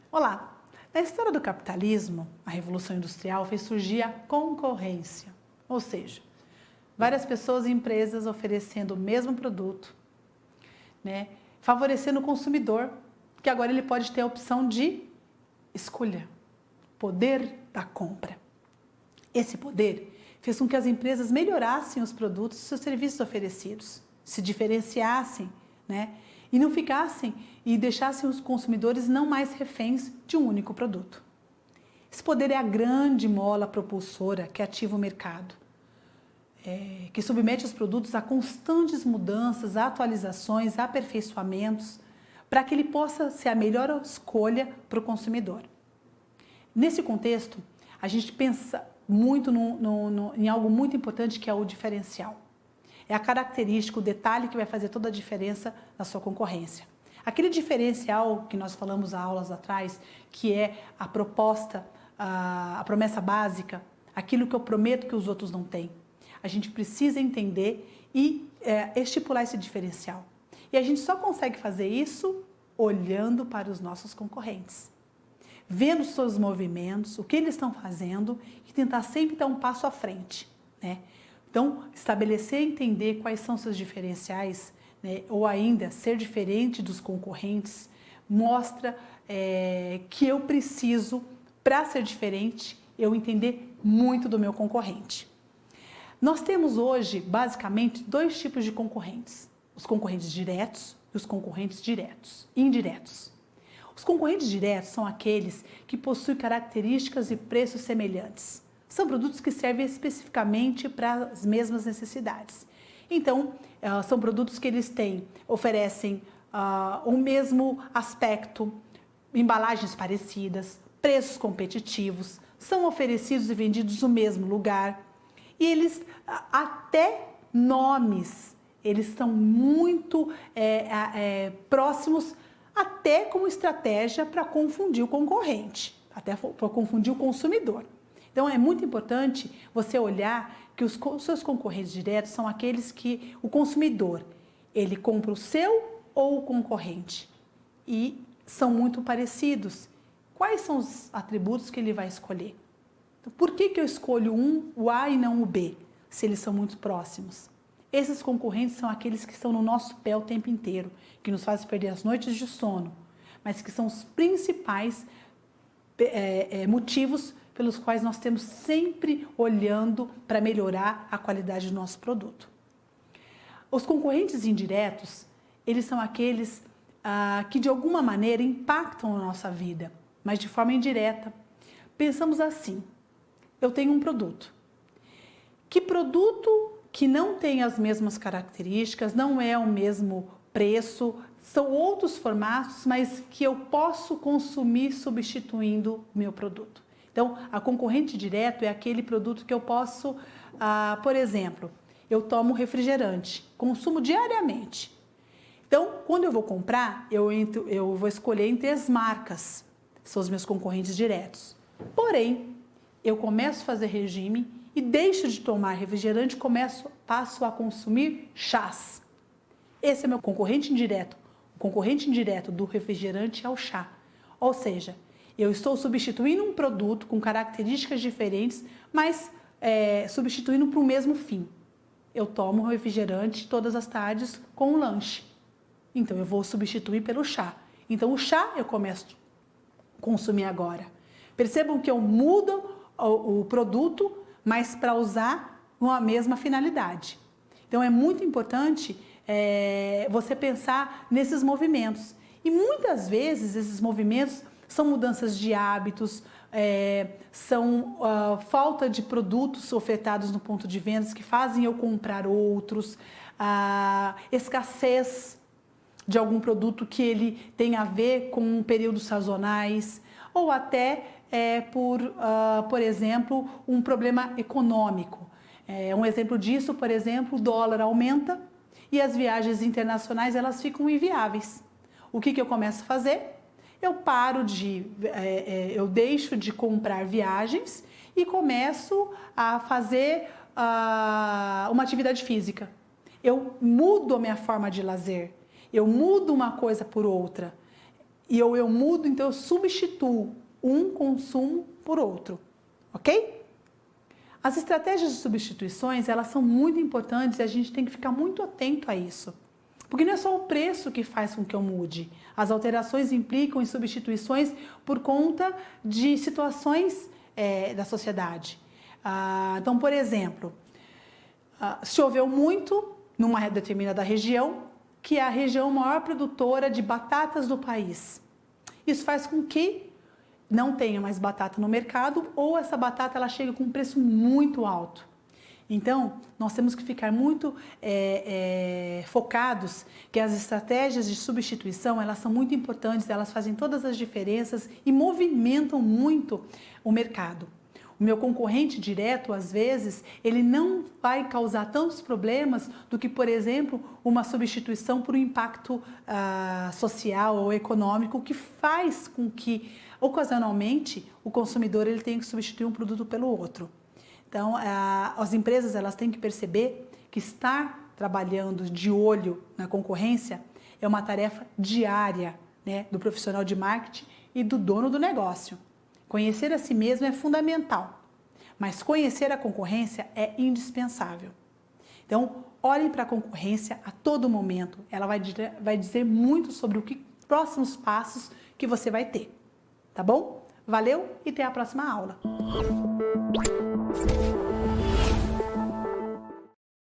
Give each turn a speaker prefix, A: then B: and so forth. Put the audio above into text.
A: Olá! Na história do capitalismo, a Revolução Industrial fez surgir a concorrência, ou seja, várias pessoas e empresas oferecendo o mesmo produto, favorecendo o consumidor, que agora ele pode ter a opção de escolha, poder da compra. Esse poder fez com que as empresas melhorassem os produtos e seus serviços oferecidos, se diferenciassem, e não ficassem e deixassem os consumidores não mais reféns de um único produto. Esse poder é a grande mola propulsora que ativa o mercado, que submete os produtos a constantes mudanças, atualizações, aperfeiçoamentos, para que ele possa ser a melhor escolha para o consumidor. Nesse contexto, a gente pensa muito em algo muito importante, que é o diferencial. É a característica, o detalhe que vai fazer toda a diferença na sua concorrência. Aquele diferencial que nós falamos há aulas atrás, que é a proposta, a promessa básica, aquilo que eu prometo que os outros não têm. A gente precisa entender e estipular esse diferencial. E a gente só consegue fazer isso olhando para os nossos concorrentes, vendo os seus movimentos, o que eles estão fazendo e tentar sempre dar um passo à frente, Então, estabelecer e entender quais são seus diferenciais, ou ainda ser diferente dos concorrentes, mostra que eu preciso, para ser diferente, eu entender muito do meu concorrente. Nós temos hoje, basicamente, dois tipos de concorrentes: os concorrentes diretos e os concorrentes indiretos. Os concorrentes diretos são aqueles que possuem características e preços semelhantes. São produtos que servem especificamente para as mesmas necessidades. Então, são produtos que eles oferecem o mesmo aspecto, embalagens parecidas, preços competitivos, são oferecidos e vendidos no mesmo lugar. E eles, até nomes, eles estão muito próximos, até como estratégia para confundir o concorrente, até para confundir o consumidor. Então, é muito importante você olhar que os seus concorrentes diretos são aqueles que o consumidor, ele compra o seu ou o concorrente, e são muito parecidos. Quais são os atributos que ele vai escolher? Então, por que eu escolho o A e não o B, se eles são muito próximos? Esses concorrentes são aqueles que estão no nosso pé o tempo inteiro, que nos fazem perder as noites de sono, mas que são os principais motivos pelos quais nós temos sempre olhando para melhorar a qualidade do nosso produto. Os concorrentes indiretos, eles são aqueles que de alguma maneira impactam a nossa vida, mas de forma indireta. Pensamos assim: eu tenho um produto. Que produto que não tem as mesmas características, não é o mesmo preço, são outros formatos, mas que eu posso consumir substituindo o meu produto. Então, a concorrente direto é aquele produto que eu posso, por exemplo, eu tomo refrigerante, consumo diariamente. Então, quando eu vou comprar, eu vou escolher entre as marcas, são os meus concorrentes diretos. Porém, eu começo a fazer regime e deixo de tomar refrigerante, passo a consumir chás. Esse é meu concorrente indireto. O concorrente indireto do refrigerante é o chá. Ou seja, eu estou substituindo um produto com características diferentes, mas substituindo para o mesmo fim. Eu tomo refrigerante todas as tardes com um lanche. Então, eu vou substituir pelo chá. Então, o chá eu começo a consumir agora. Percebam que eu mudo o produto, mas para usar com a mesma finalidade. Então, é muito importante você pensar nesses movimentos. E muitas vezes esses movimentos são mudanças de hábitos, são falta de produtos ofertados no ponto de vendas que fazem eu comprar outros, escassez de algum produto que ele tem a ver com períodos sazonais, ou até por exemplo, um problema econômico. Um exemplo disso, por exemplo, o dólar aumenta e as viagens internacionais elas ficam inviáveis. O que eu começo a fazer? Eu deixo de comprar viagens e começo a fazer uma atividade física. Eu mudo a minha forma de lazer, eu mudo uma coisa por outra. E eu mudo, então eu substituo um consumo por outro, ok? As estratégias de substituições, elas são muito importantes e a gente tem que ficar muito atento a isso. Porque não é só o preço que faz com que eu mude. As alterações implicam em substituições por conta de situações da sociedade. Então, por exemplo, choveu muito numa determinada região, que é a região maior produtora de batatas do país. Isso faz com que não tenha mais batata no mercado ou essa batata ela chega com um preço muito alto. Então, nós temos que ficar muito focados que as estratégias de substituição, elas são muito importantes, elas fazem todas as diferenças e movimentam muito o mercado. O meu concorrente direto, às vezes, ele não vai causar tantos problemas do que, por exemplo, uma substituição por um impacto social ou econômico que faz com que, ocasionalmente, o consumidor ele tenha que substituir um produto pelo outro. Então, as empresas elas têm que perceber que estar trabalhando de olho na concorrência é uma tarefa diária, né, do profissional de marketing e do dono do negócio. Conhecer a si mesmo é fundamental, mas conhecer a concorrência é indispensável. Então, olhem para a concorrência a todo momento. Ela vai dizer muito sobre os próximos passos que você vai ter. Tá bom? Valeu e até a próxima aula.